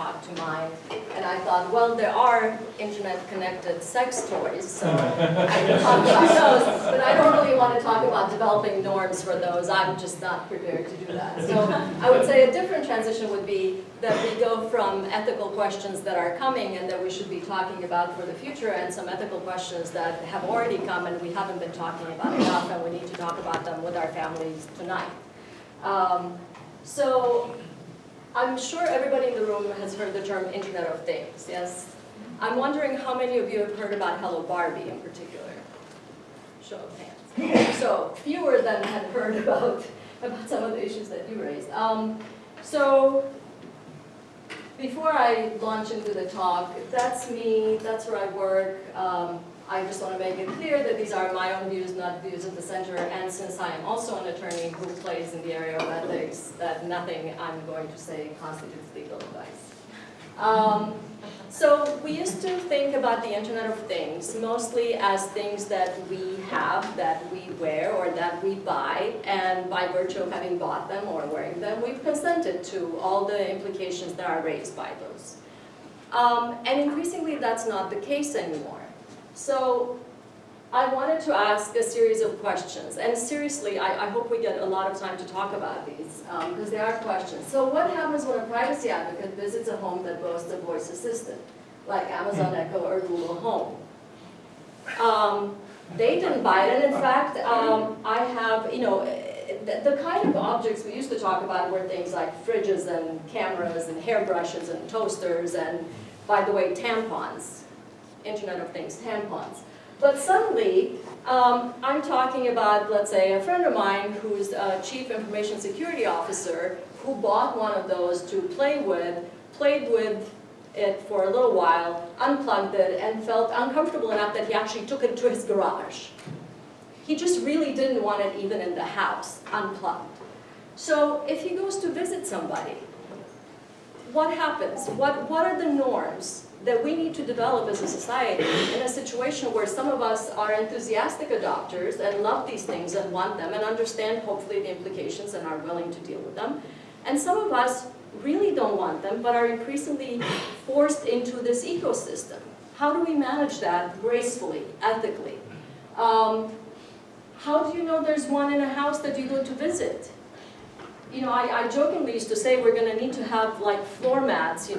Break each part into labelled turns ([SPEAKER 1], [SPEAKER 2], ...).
[SPEAKER 1] talk to mine. And I thought, well, there are internet-connected sex toys, so I can talk about those, but I don't really want to talk about developing norms for those. I'm just not prepared to do that. So I would say a different transition would be that we go from ethical questions that are coming and that we should be talking about for the future, and some ethical questions that have already come and we haven't been talking about enough, and we need to talk about them with our families tonight. So I'm sure everybody in the room has heard the term Internet of Things, yes? I'm wondering how many of you have heard about Hello Barbie in particular? Show of hands. So fewer than had heard about some of the issues that you raised. So before I launch into the talk, that's me, that's where I work. I just want to make it clear that these are my own views, not views of the center, and since I am also an attorney who plays in the area of ethics, that nothing I'm going to say constitutes legal advice. So we used to think about the Internet of Things mostly as things that we have, that we wear, or that we buy, and by virtue of having bought them or wearing them, we've consented to all the implications that are raised by those. And increasingly that's not the case anymore. So I wanted to ask a series of questions, and seriously, I hope we get a lot of time to talk about these, because they are questions. So what happens when a privacy advocate visits a home that boasts a voice assistant, like Amazon Echo or Google Home? They didn't buy it, and in fact, I have, the kind of objects we used to talk about were things like fridges and cameras and hairbrushes and toasters and, by the way, tampons. Internet of Things tampons. But suddenly, I'm talking about, let's say, a friend of mine who's a chief information security officer who bought one of those to play with, played with it for a little while, unplugged it, and felt uncomfortable enough that he actually took it to his garage. He just really didn't want it even in the house, unplugged. So if he goes to visit somebody, what happens? What are the norms that we need to develop as a society in a situation where some of us are enthusiastic adopters and love these things and want them and understand hopefully the implications and are willing to deal with them, and some of us really don't want them but are increasingly forced into this ecosystem? How do we manage that gracefully, ethically? How do you know there's one in a house that you go to visit? I jokingly used to say we're going to need to have like floor mats,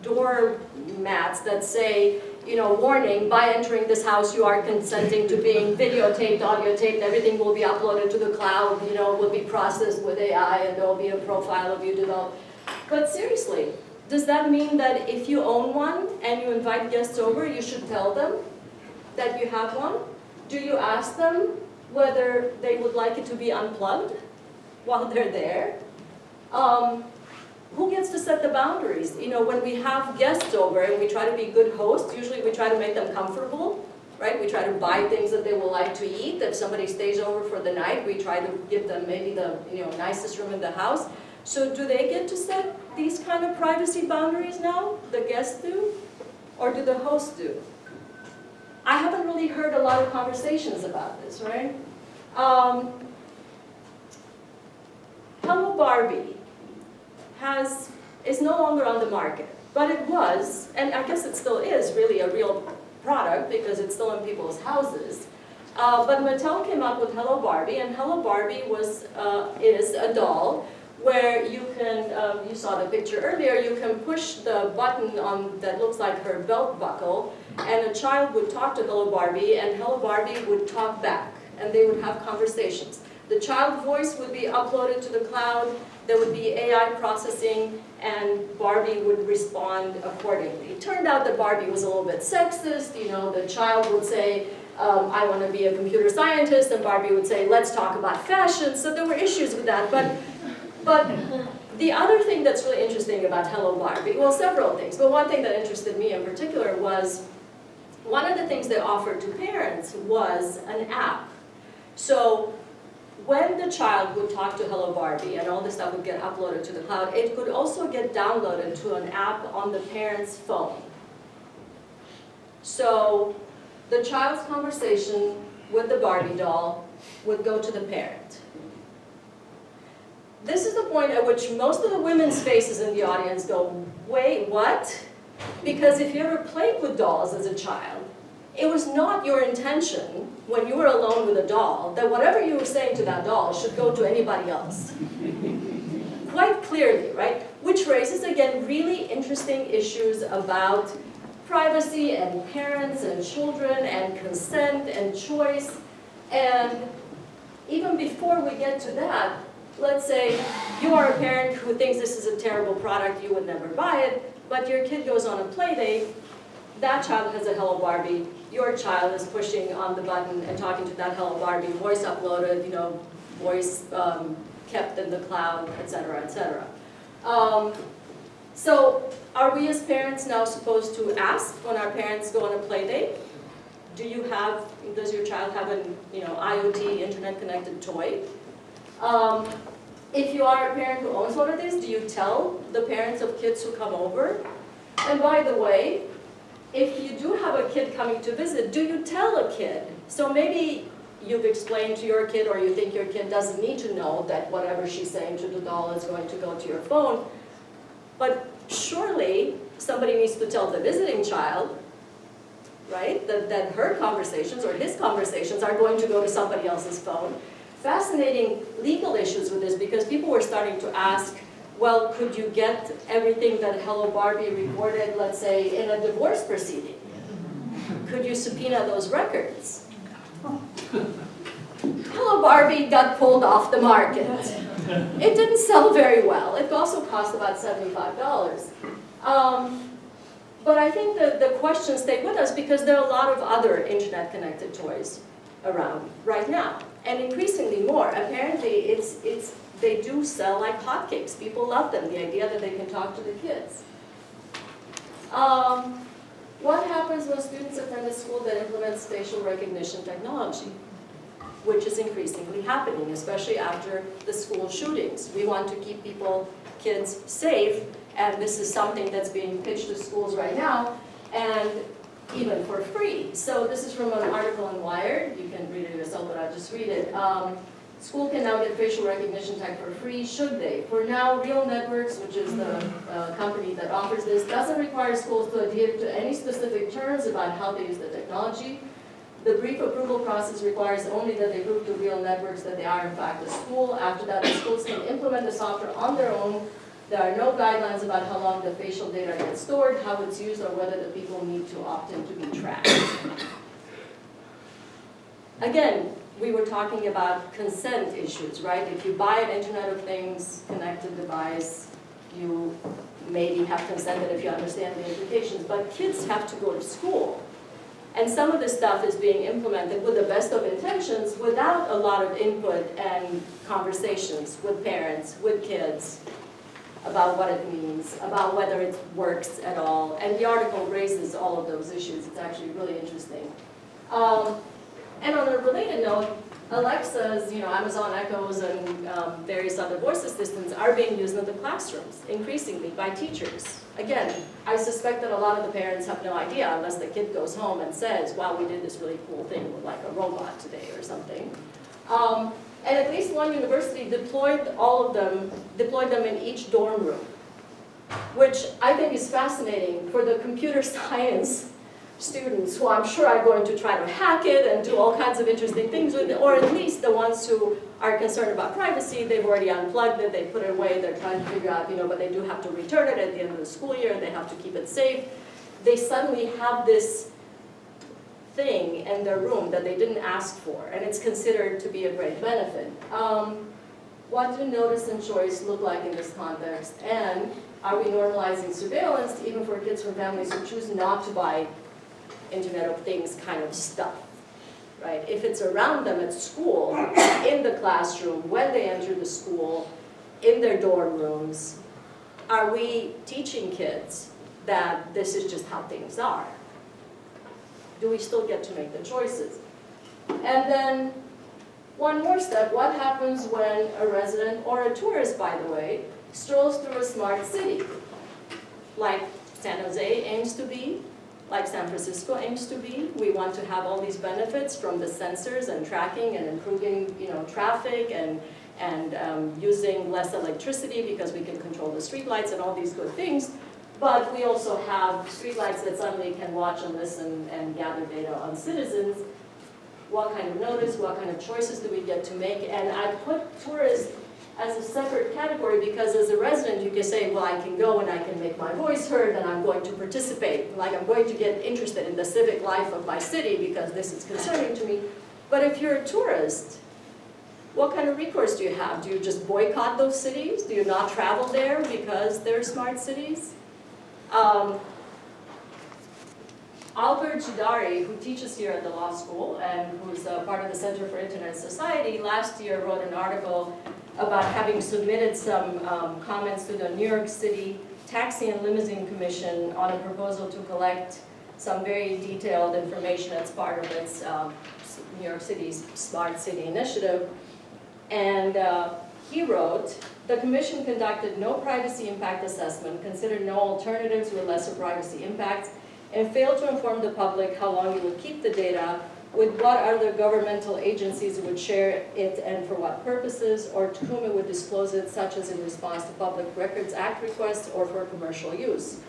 [SPEAKER 1] door mats that say, warning, by entering this house you are consenting to being videotaped, audio taped, everything will be uploaded to the cloud, will be processed with AI, and there will be a profile of you developed. But seriously, does that mean that if you own one and you invite guests over, you should tell them that you have one? Do you ask them whether they would like it to be unplugged while they're there? Who gets to set the boundaries? When we have guests over and we try to be good hosts, usually we try to make them comfortable, right? We try to buy things that they will like to eat. If somebody stays over for the night, we try to give them maybe the nicest room in the house. So do they get to set these kind of privacy boundaries now? The guests do? Or do the hosts do? I haven't really heard a lot of conversations about this, right? Hello Barbie is no longer on the market, but it was, and I guess it still is really a real product because it's still in people's houses. But Mattel came up with Hello Barbie, and Hello Barbie is a doll where you can, you saw the picture earlier, you can push the button on that looks like her belt buckle, and a child would talk to Hello Barbie, and Hello Barbie would talk back, and they would have conversations. The child voice would be uploaded to the cloud, there would be AI processing, and Barbie would respond accordingly. It turned out that Barbie was a little bit sexist. The child would say, I want to be a computer scientist, and Barbie would say, let's talk about fashion. So there were issues with that. But the other thing that's really interesting about Hello Barbie, well, several things, but one thing that interested me in particular was one of the things they offered to parents was an app. So when the child would talk to Hello Barbie and all this stuff would get uploaded to the cloud, it could also get downloaded to an app on the parent's phone. So the child's conversation with the Barbie doll would go to the parent. this is the point at which most of the women's faces in the audience go, wait, what? Because if you ever played with dolls as a child, it was not your intention, when you were alone with a doll, that whatever you were saying to that doll should go to anybody else. Quite clearly, right? Which raises, again, really interesting issues about privacy and parents and children and consent and choice. And even before we get to that, let's say you are a parent who thinks this is a terrible product, you would never buy it, but your kid goes on a play date, that child has a Hello Barbie, your child is pushing on the button and talking to that Hello Barbie, voice uploaded, voice kept in the cloud, etc., etc. So are we as parents now supposed to ask when our parents go on a play date? Does your child have an IoT, internet-connected toy? If you are a parent who owns one of these, do you tell the parents of kids who come over? And by the way, if you do have a kid coming to visit, do you tell a kid? So maybe you've explained to your kid, or you think your kid doesn't need to know that whatever she's saying to the doll is going to go to your phone. But surely somebody needs to tell the visiting child, right, that her conversations or his conversations are going to go to somebody else's phone. Fascinating legal issues with this, because people were starting to ask, well, could you get everything that Hello Barbie recorded, let's say, in a divorce proceeding? Could you subpoena those records? Hello Barbie got pulled off the market. It didn't sell very well. It also cost about $75. But I think the questions stay with us because there are a lot of other internet-connected toys around right now, and increasingly more. Apparently, they do sell like hotcakes. People love them, the idea that they can talk to the kids. What happens when students attend a school that implements facial recognition technology? Which is increasingly happening, especially after the school shootings. We want to keep kids safe, and this is something that's being pitched to schools right now, and even for free. So this is from an article in Wired. You can read it yourself, but I'll just read it. School can now get facial recognition tech for free, should they? For now, Real Networks, which is the company that offers this, doesn't require schools to adhere to any specific terms about how they use the technology. The brief approval process requires only that they prove to Real Networks that they are in fact a school. After that, the schools can implement the software on their own. There are no guidelines about how long the facial data gets stored, how it's used, or whether the people need to opt in to be tracked. Again, we were talking about consent issues, right? If you buy an Internet of Things connected device, you maybe have consented if you understand the implications, but kids have to go to school. And some of this stuff is being implemented with the best of intentions without a lot of input and conversations with parents, with kids, about what it means, about whether it works at all. And the article raises all of those issues. It's actually really interesting. And on a related note, Alexas, Amazon Echoes and various other voice assistants are being used in the classrooms increasingly by teachers. Again, I suspect that a lot of the parents have no idea unless the kid goes home and says, wow, we did this really cool thing with like a robot today or something. And at least one university deployed them in each dorm room, which I think is fascinating for the computer science students who I'm sure are going to try to hack it and do all kinds of interesting things with it, or at least the ones who are concerned about privacy. They've already unplugged it, they put it away, they're trying to figure out, but they do have to return it at the end of the school year, they have to keep it safe. They suddenly have this thing in their room that they didn't ask for, and it's considered to be a great benefit. What do notice and choice look like in this context? And are we normalizing surveillance even for kids from families who choose not to buy Internet of Things kind of stuff, right? If it's around them at school, in the classroom, when they enter the school, in their dorm rooms, are we teaching kids that this is just how things are? Do we still get to make the choices? And then one more step, what happens when a resident, or a tourist by the way, strolls through a smart city, like San Jose aims to be, like San Francisco aims to be? We want to have all these benefits from the sensors and tracking and improving, traffic and and using less electricity because we can control the streetlights and all these good things. But we also have streetlights that suddenly can watch and listen and gather data on citizens. What kind of notice, what kind of choices do we get to make? And I put tourists as a separate category because as a resident you can say, well, I can go and I can make my voice heard and I'm going to participate. Like I'm going to get interested in the civic life of my city because this is concerning to me. But if you're a tourist, what kind of recourse do you have? Do you just boycott those cities? Do you not travel there because they're smart cities? Albert Jidari, who teaches here at the law school and who's part of the Center for Internet Society, last year wrote an article about having submitted some comments to the New York City Taxi and Limousine Commission on a proposal to collect some very detailed information as part of its New York City's Smart City Initiative. And he wrote, the commission conducted no privacy impact assessment, considered no alternatives with lesser privacy impacts, and failed to inform the public how long it would keep the data, with what other governmental agencies would share it and for what purposes, or to whom it would disclose it, such as in response to Public Records Act requests or for commercial use.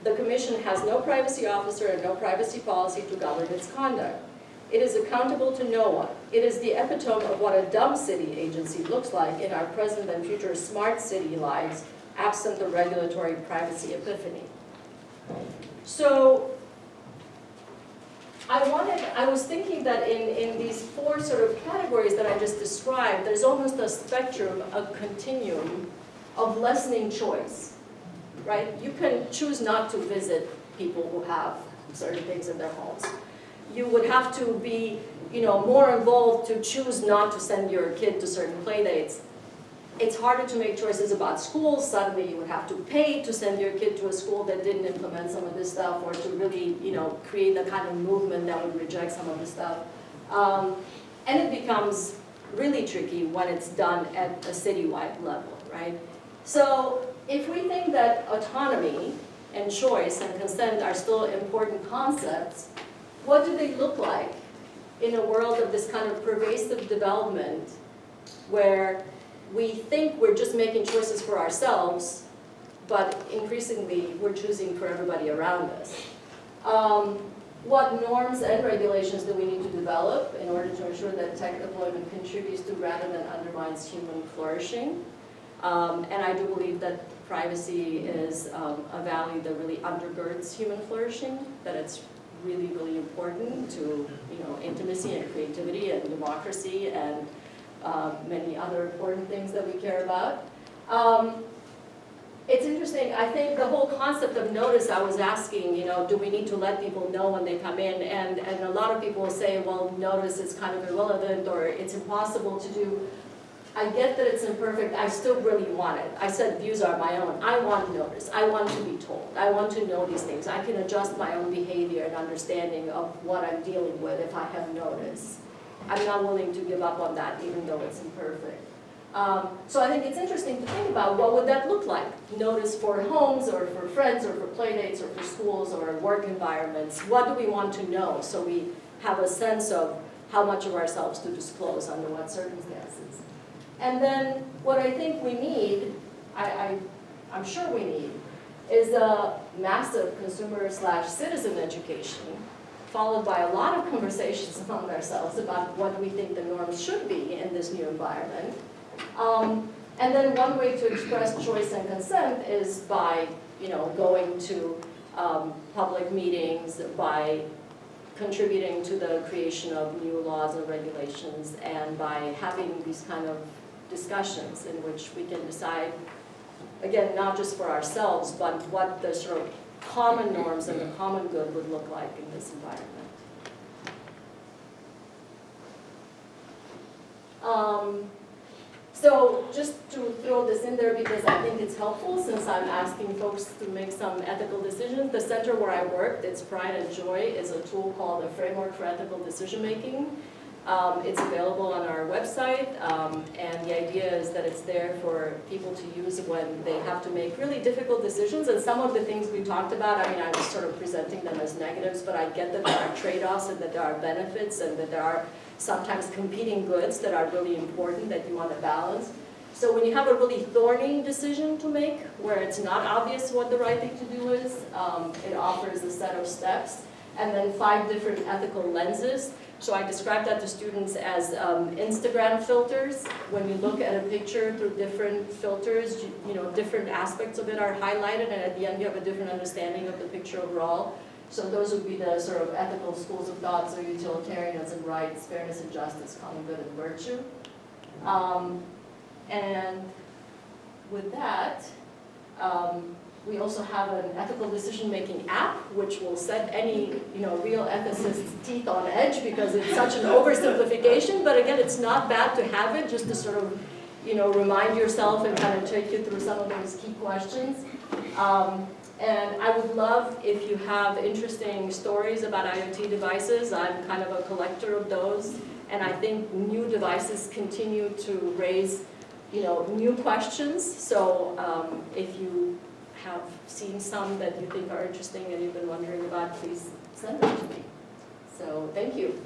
[SPEAKER 1] The commission has no privacy officer and no privacy policy to govern its conduct. It is accountable to no one. It is the epitome of what a dumb city agency looks like in our present and future smart city lives, absent the regulatory privacy epiphany. So I was thinking that in these four sort of categories that I just described, there's almost a spectrum, a continuum of lessening choice, right? You can choose not to visit people who have certain things in their homes. You would have to be, more involved to choose not to send your kid to certain play dates. It's harder to make choices about schools. Suddenly you would have to pay to send your kid to a school that didn't implement some of this stuff, or to really, create the kind of movement that would reject some of this stuff. And it becomes really tricky when it's done at a citywide level, right? So if we think that autonomy and choice and consent are still important concepts, what do they look like in a world of this kind of pervasive development where we think we're just making choices for ourselves, but increasingly we're choosing for everybody around us? What norms and regulations do we need to develop in order to ensure that tech deployment contributes to rather than undermines human flourishing? And I do believe that privacy is a value that really undergirds human flourishing, that it's really, really important to intimacy and creativity and democracy and many other important things that we care about. It's interesting, I think the whole concept of notice, I was asking, do we need to let people know when they come in? And a lot of people say, well, notice is kind of irrelevant or it's impossible to do. I get that it's imperfect, I still really want it. I said views are my own. I want notice, I want to be told, I want to know these things. I can adjust my own behavior and understanding of what I'm dealing with if I have notice. I'm not willing to give up on that even though it's imperfect. So I think it's interesting to think about what would that look like? Notice for homes or for friends or for playdates or for schools or work environments. What do we want to know so we have a sense of how much of ourselves to disclose under what circumstances? And then what I think we need, I'm sure we need, is a massive consumer/citizen education, followed by a lot of conversations among ourselves about what we think the norms should be in this new environment. And then one way to express choice and consent is by, going to public meetings, by contributing to the creation of new laws and regulations, and by having these kind of discussions in which we can decide, again, not just for ourselves, but what the sort of common norms and the common good would look like in this environment. So just to throw this in there because I think it's helpful since I'm asking folks to make some ethical decisions. The center where I worked, its Pride and Joy, is a tool called a Framework for Ethical Decision Making. It's available on our website, and the idea is that it's there for people to use when they have to make really difficult decisions. And some of the things we talked about, I mean, I was sort of presenting them as negatives, but I get that there are trade-offs and that there are benefits and that there are sometimes competing goods that are really important that you want to balance. So when you have a really thorny decision to make, where it's not obvious what the right thing to do is, it offers a set of steps, and then 5 different ethical lenses. So I describe that to students as Instagram filters. When you look at a picture through different filters, you know, different aspects of it are highlighted, and at the end you have a different understanding of the picture overall. So those would be the sort of ethical schools of thought, so utilitarianism, rights, fairness and justice, common good and virtue. And with that, we also have an ethical decision-making app, which will set any, you know, real ethicist's teeth on edge because it's such an oversimplification. But again, it's not bad to have it just to sort of, you know, remind yourself and kind of take you through some of those key questions. And I would love if you have interesting stories about IoT devices. I'm kind of a collector of those, and I think new devices continue to raise, you know, new questions. So if you have seen some that you think are interesting and you've been wondering about, please send them to me. So thank you.